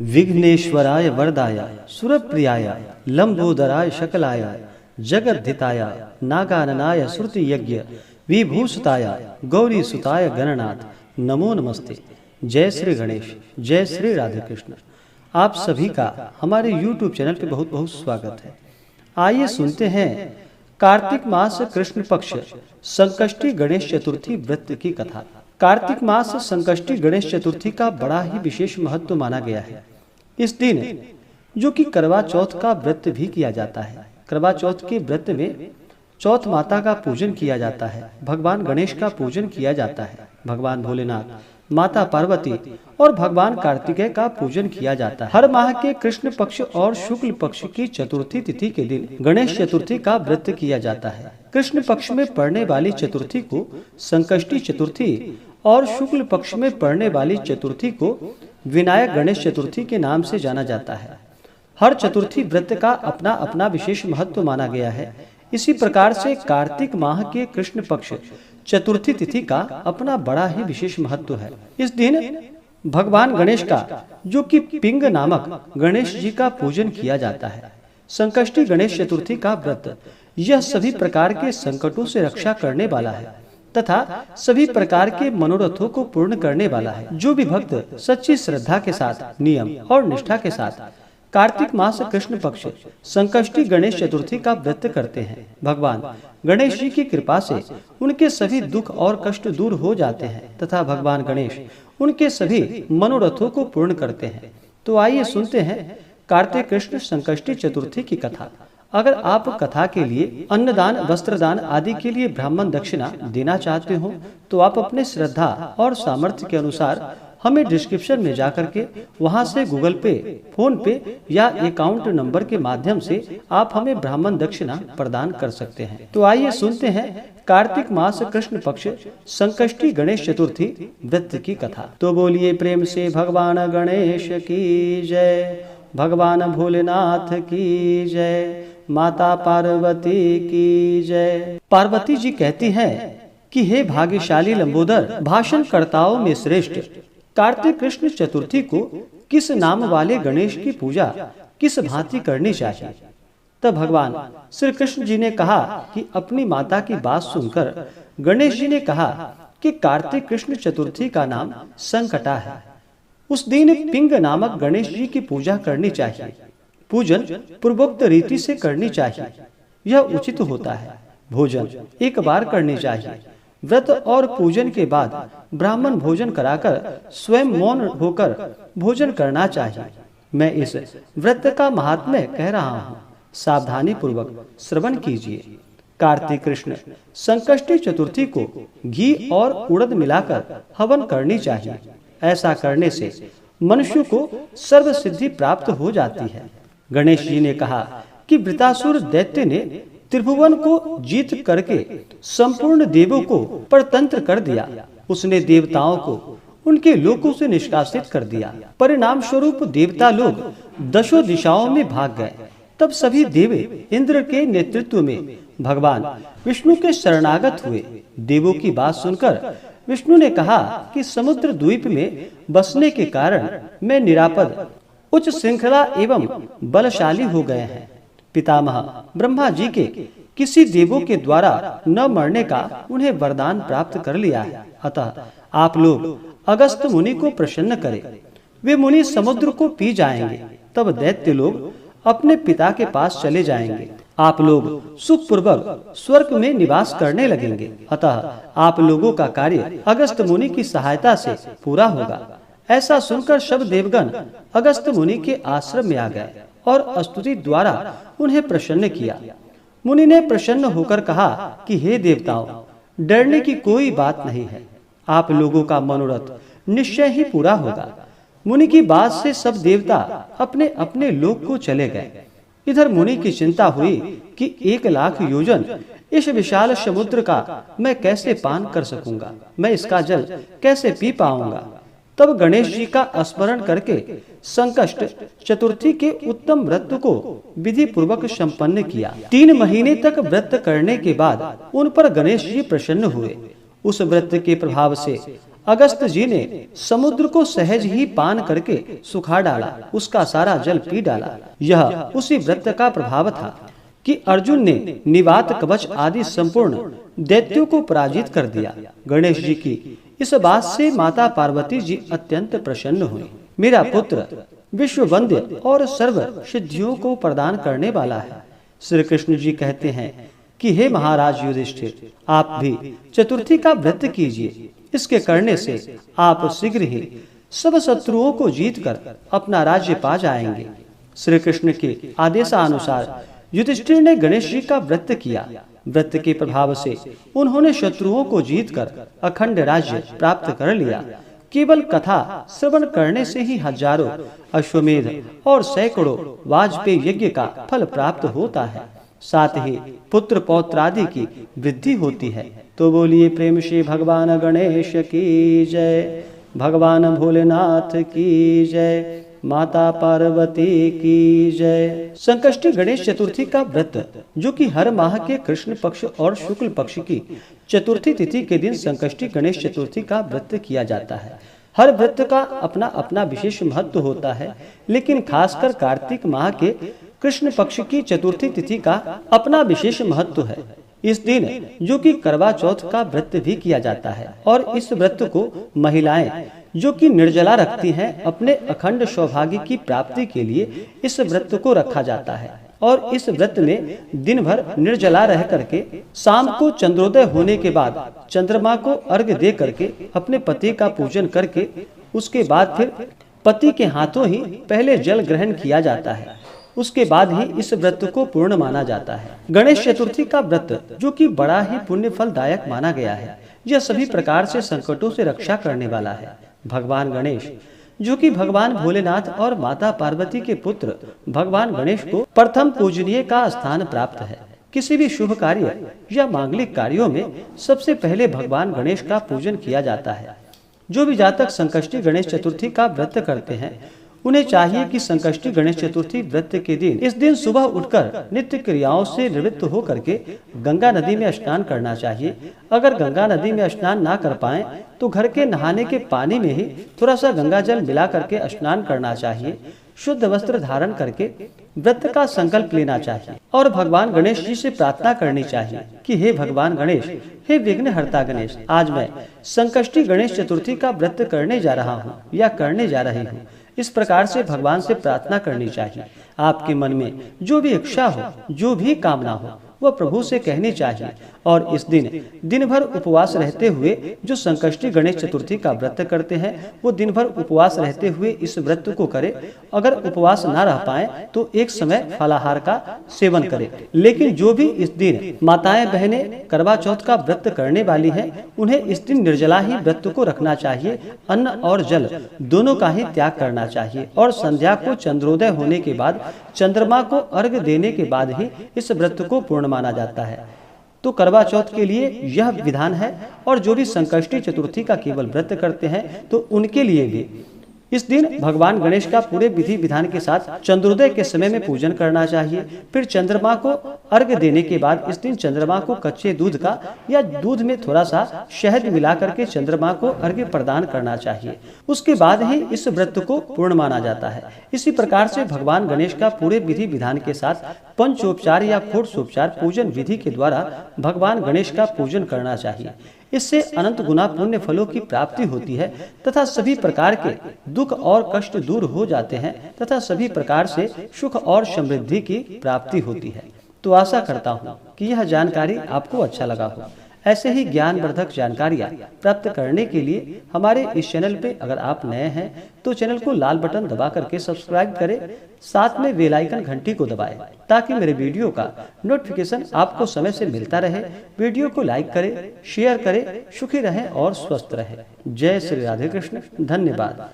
विघ्नेश्वराय वरदाय सुरप्रियाय लंबोदराय शकलाय जगद्धिताय नागाननाय श्रुति यज्ञ विभूषिताय गौरी सुताय गणनाथ नमो नमस्ते। जय श्री गणेश, जय श्री राधे कृष्ण। आप सभी का हमारे YouTube चैनल पे बहुत बहुत स्वागत है। आइए सुनते हैं कार्तिक मास कृष्ण पक्ष संकष्टी गणेश चतुर्थी व्रत की कथा। कार्तिक मास संकष्टी गणेश चतुर्थी का बड़ा ही विशेष महत्व माना गया है। इस दिन जो कि करवा चौथ का व्रत भी किया जाता है। करवा चौथ के व्रत में चौथ माता का पूजन किया जाता है, भगवान गणेश का पूजन किया जाता है, भगवान भोलेनाथ, माता पार्वती और भगवान कार्तिकेय का पूजन किया जाता है। हर माह के कृष्ण पक्ष और शुक्ल पक्ष की चतुर्थी तिथि के दिन गणेश चतुर्थी का व्रत किया जाता है। कृष्ण पक्ष में पड़ने वाली चतुर्थी को संकष्टी चतुर्थी और शुक्ल पक्ष में पड़ने वाली चतुर्थी को विनायक गणेश चतुर्थी के नाम से जाना जाता है। हर चतुर्थी व्रत का अपना अपना विशेष महत्व माना गया है। इसी प्रकार से कार्तिक माह के कृष्ण पक्ष चतुर्थी तिथि का अपना बड़ा ही विशेष महत्व है। इस दिन भगवान गणेश का जो कि पिंग नामक गणेश जी का पूजन किया जाता है। संकष्टी गणेश चतुर्थी का व्रत यह सभी प्रकार के संकटों से रक्षा करने वाला है तथा सभी प्रकार के मनोरथों को पूर्ण करने वाला है। जो भी भक्त सच्ची श्रद्धा के साथ, नियम और निष्ठा के साथ कार्तिक मास कृष्ण पक्ष संकष्टी गणेश चतुर्थी का व्रत करते हैं, भगवान गणेश जी की कृपा से उनके सभी दुख और कष्ट दूर हो जाते हैं तथा भगवान गणेश उनके सभी मनोरथों को पूर्ण करते हैं। तो आइए सुनते हैं कार्तिक कृष्ण संकष्टी चतुर्थी की कथा। अगर आप कथा के लिए अन्नदान, वस्त्रदान आदि के लिए ब्राह्मण दक्षिणा देना चाहते हो तो आप अपने श्रद्धा और सामर्थ्य के अनुसार हमें डिस्क्रिप्शन में जाकर के वहां से गूगल पे, फोन पे या अकाउंट नंबर के माध्यम से आप हमें ब्राह्मण दक्षिणा प्रदान कर सकते हैं। तो आइए सुनते हैं कार्तिक मास कृष्ण पक्ष संकष्टी गणेश चतुर्थी व्रत की कथा। तो बोलिए प्रेम से भगवान गणेश की जय, भगवान भोलेनाथ की जय, माता पार्वती की जय। पार्वती जी कहती हैं कि हे भाग्यशाली लंबोदर, भाषण कर्ताओं में श्रेष्ठ कार्तिक कृष्ण चतुर्थी को किस नाम वाले गणेश की पूजा किस भांति करनी चाहिए। तब भगवान श्री कृष्ण जी ने कहा कि अपनी माता की बात सुनकर गणेश जी ने कहा कि कार्तिक कृष्ण चतुर्थी का नाम संकटा है। उस दिन पिंग नामक गणेश जी की पूजा करनी चाहिए। पूजन पूर्वोक्त रीति से करनी चाहिए, यह उचित होता है। भोजन एक बार करनी चाहिए। व्रत और पूजन के बाद ब्राह्मण भोजन कराकर स्वयं मौन होकर भोजन करना चाहिए। मैं इस व्रत का महात्म्य कह रहा हूँ, सावधानी पूर्वक श्रवण कीजिए। कार्तिक कृष्ण संकष्टी चतुर्थी को घी और उड़द मिलाकर हवन करनी चाहिए। ऐसा करने से मनुष्य को सर्व सिद्धि प्राप्त हो जाती है। गणेश जी ने कहा कि वृतासुर दैत्य ने त्रिभुवन को जीत करके संपूर्ण देवों को परतंत्र कर दिया। उसने देवताओं को उनके लोकों से निष्कासित कर दिया। परिणाम स्वरूप देवता लोग दशों दिशाओं में भाग गए। तब सभी देव इंद्र के नेतृत्व में भगवान विष्णु के शरणागत हुए। देवों की बात सुनकर विष्णु ने कहा कि समुद्र द्वीप में बसने के कारण मैं निरापद, उच्च श्रृंखला एवं बलशाली हो गए हैं। पितामह ब्रह्मा जी के किसी देवों के द्वारा न मरने का उन्हें वरदान प्राप्त कर लिया है। अतः आप लोग अगस्त मुनि को प्रसन्न करें। वे मुनि समुद्र को पी जाएंगे। तब दैत्य लोग अपने पिता के पास चले जाएंगे। आप लोग सुखपूर्वक स्वर्ग में निवास करने लगेंगे। अतः आप लोगों का कार्य अगस्त मुनि की सहायता से पूरा होगा। ऐसा सुनकर सब देवगण अगस्त मुनि के आश्रम में आ गए और स्तुति द्वारा उन्हें प्रसन्न किया। मुनि ने प्रसन्न होकर कहा कि हे देवताओं, डरने की कोई बात नहीं है। आप लोगों का मनोरथ निश्चय ही पूरा होगा। मुनि की बात से सब देवता अपने अपने लोक को चले गए। इधर मुनि की चिंता हुई कि 1,00,000 योजन इस विशाल समुद्र का मैं कैसे पान कर सकूंगा, मैं इसका जल कैसे पी पाऊंगा। तब गणेश जी का स्मरण करके संकष्ट चतुर्थी के उत्तम व्रत को विधि पूर्वक संपन्न किया। 3 महीने तक व्रत करने के बाद उन पर गणेश जी प्रसन्न हुए। उस व्रत के प्रभाव से अगस्त जी ने समुद्र को सहज ही पान करके सुखा डाला, उसका सारा जल पी डाला। यह उसी व्रत का प्रभाव था कि अर्जुन ने निवात कवच आदि संपूर्ण दैत्यों को पराजित कर दिया। गणेश जी की इस बात से माता पार्वती जी अत्यंत प्रसन्न हुई। मेरा पुत्र विश्व वंद्य और सर्व सिद्धियों को प्रदान करने वाला है। श्री कृष्ण जी कहते हैं कि हे महाराज युधिष्ठिर, आप भी चतुर्थी का व्रत कीजिए। इसके करने से आप शीघ्र ही सब शत्रुओं को जीतकर अपना राज्य पा जाएंगे। श्री कृष्ण के आदेशानुसार युधिष्ठिर ने गणेश जी का व्रत किया। व्रत के प्रभाव से उन्होंने शत्रुओं को जीतकर अखंड राज्य प्राप्त कर लिया। केवल कथा श्रवण करने से ही हजारों अश्वमेध और सैकड़ों वाजपेयी यज्ञ का फल प्राप्त होता है, साथ ही पुत्र पौत्र आदि की वृद्धि होती है। तो बोलिए प्रेम से भगवान गणेश की जय, भगवान भोलेनाथ की जय, माता पार्वती की जय। संकष्टी गणेश चतुर्थी का व्रत, जो कि हर माह के कृष्ण पक्ष और शुक्ल पक्ष की चतुर्थी तिथि के दिन संकष्टी गणेश चतुर्थी का व्रत किया जाता है। हर व्रत का अपना अपना विशेष महत्व होता है, लेकिन खासकर कार्तिक माह के कृष्ण पक्ष की चतुर्थी तिथि का अपना विशेष महत्व है। इस दिन जो कि करवा चौथ का व्रत भी किया जाता है, और इस व्रत को महिलाएं जो कि निर्जला रखती हैं, अपने अखंड सौभाग्य की प्राप्ति के लिए इस व्रत को रखा जाता है। और इस व्रत में दिन भर निर्जला रह करके शाम को चंद्रोदय होने के बाद चंद्रमा को अर्घ्य दे करके अपने पति का पूजन करके उसके बाद फिर पति के हाथों ही पहले जल ग्रहण किया जाता है। उसके बाद ही इस व्रत को पूर्ण माना जाता है। गणेश चतुर्थी का व्रत, जो कि बड़ा ही पुण्य फलदायक माना गया है, यह सभी प्रकार से संकटों से रक्षा करने वाला है। भगवान गणेश, जो कि भगवान भोलेनाथ और माता पार्वती के पुत्र भगवान गणेश को प्रथम पूजनीय का स्थान प्राप्त है। किसी भी शुभ कार्य या मांगलिक कार्यों में सबसे पहले भगवान गणेश का पूजन किया जाता है। जो भी जातक संकष्टी गणेश चतुर्थी का व्रत करते हैं, उन्हें चाहिए कि संकष्टी गणेश चतुर्थी व्रत के दिन इस दिन सुबह उठकर नित्य क्रियाओं से निवृत्त होकर के गंगा नदी में स्नान करना चाहिए। अगर गंगा नदी में स्नान ना कर पाए तो घर के नहाने के पानी में ही थोड़ा सा गंगा जल मिला करके स्नान करना चाहिए। शुद्ध वस्त्र धारण करके व्रत का संकल्प लेना चाहिए और भगवान गणेश जी से प्रार्थना करनी चाहिए कि हे भगवान गणेश, हे विघ्नहर्ता गणेश, आज मैं संकष्टी गणेश चतुर्थी का व्रत करने जा रहा हूँ या करने जा रही हूँ। इस प्रकार से भगवान से प्रार्थना करनी चाहिए। आपके मन में जो भी इच्छा हो, जो भी कामना हो, वह प्रभु से कहनी चाहिए। और इस दिन भर उपवास रहते हुए जो संकष्टी गणेश चतुर्थी का व्रत करते हैं, वो दिन भर उपवास रहते हुए इस व्रत को करें। अगर उपवास ना रह पाए तो एक समय फलाहार का सेवन करें। लेकिन जो भी इस दिन माताएं बहनें करवा चौथ का व्रत करने वाली हैं, उन्हें इस दिन निर्जला ही व्रत को रखना चाहिए। अन्न और जल दोनों का ही त्याग करना चाहिए और संध्या को चंद्रोदय होने के बाद चंद्रमा को अर्घ्य देने के बाद ही इस व्रत को पूर्ण माना जाता है। तो करवा चौथ के लिए यह विधान है, और जो भी संकष्टी चतुर्थी का केवल व्रत करते हैं तो उनके लिए भी इस दिन भगवान गणेश का पूरे विधि विधान के साथ चंद्रोदय के समय में पूजन करना चाहिए। फिर चंद्रमा को अर्घ्य देने के बाद इस दिन चंद्रमा को कच्चे दूध का या दूध में थोड़ा सा शहद मिला करके चंद्रमा को अर्घ्य प्रदान करना चाहिए। उसके बाद ही इस व्रत को पूर्ण माना जाता है। इसी प्रकार से भगवान गणेश का पूरे विधि विधान के साथ पंचोपचार या षोडशोपचार पूजन विधि के द्वारा भगवान गणेश का पूजन करना चाहिए। इससे अनंत गुना पुण्य फलों की प्राप्ति होती है तथा सभी प्रकार के दुख और कष्ट दूर हो जाते हैं तथा सभी प्रकार से सुख और समृद्धि की प्राप्ति होती है। तो आशा करता हूँ कि यह जानकारी आपको अच्छा लगा हो। ऐसे ही ज्ञानवर्धक जानकारियाँ प्राप्त करने के लिए हमारे इस चैनल पे अगर आप नए हैं तो चैनल को लाल बटन दबा करके सब्सक्राइब करें, साथ में बेल आइकन घंटी को दबाएं ताकि मेरे वीडियो का नोटिफिकेशन आपको समय से मिलता रहे। वीडियो को लाइक करें, शेयर करें, सुखी रहें और स्वस्थ रहें। जय श्री राधे कृष्ण। धन्यवाद।